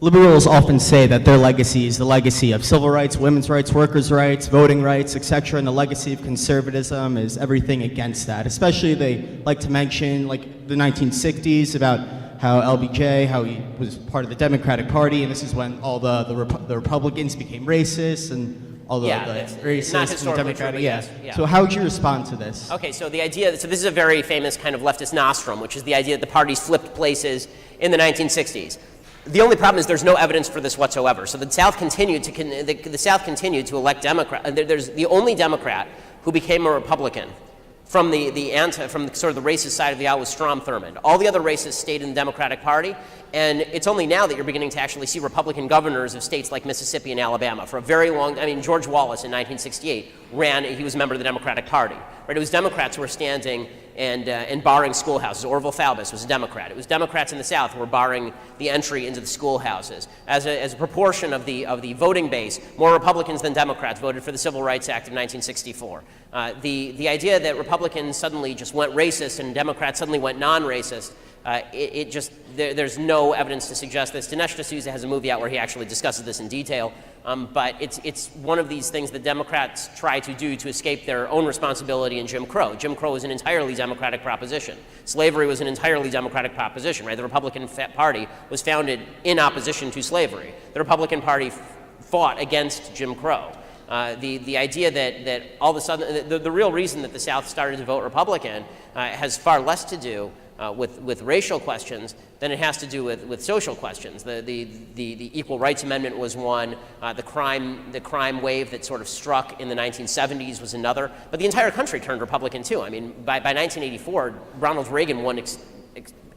Liberals often say that their legacy is the legacy of civil rights, women's rights, workers' rights, voting rights, etc., and the legacy of conservatism is everything against that. Especially they like to mention like the 1960s about how LBJ, how he was part of the Democratic Party, and this is when all the Republicans became racist and all the racists and the Democratic. Yeah. So how would you respond to this? Okay, so the idea, so this is a very famous kind of leftist nostrum, which is the idea that the parties flipped places in the 1960s. The only problem is there's no evidence for this whatsoever. So the South continued to elect Democrat. There's the only Democrat who became a Republican from the sort of the racist side of the aisle was Strom Thurmond. All the other racists stayed in the Democratic Party, and it's only now that you're beginning to actually see Republican governors of states like Mississippi and Alabama. For a very long, I mean, George Wallace in 1968 he was a member of the Democratic Party. Right? It was Democrats who were standing and barring schoolhouses. Orville Falbus was a Democrat. It was Democrats in the South who were barring the entry into the schoolhouses. As a proportion of the voting base, more Republicans than Democrats voted for the Civil Rights Act of 1964. The idea that Republicans suddenly just went racist and Democrats suddenly went non-racist, there's no evidence to suggest this. Dinesh D'Souza has a movie out where he actually discusses this in detail, but it's one of these things that Democrats try to do to escape their own responsibility in Jim Crow. Jim Crow was an entirely Democratic proposition. Slavery was an entirely Democratic proposition, right? The Republican Party was founded in opposition to slavery. The Republican Party fought against Jim Crow. The idea that all of a sudden, the real reason that the South started to vote Republican has far less to do with racial questions than it has to do with social questions. The Equal Rights Amendment was one. The crime wave that sort of struck in the 1970s was another. But the entire country turned Republican too. I mean, by 1984, Ronald Reagan won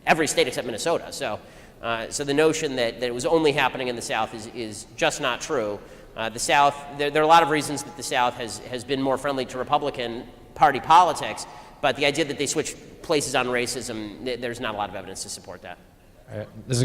every state except Minnesota. So the notion that it was only happening in the South is just not true. The South, there are a lot of reasons that the South has been more friendly to Republican Party politics, but the idea that they switch places on racism, there's not a lot of evidence to support that. This is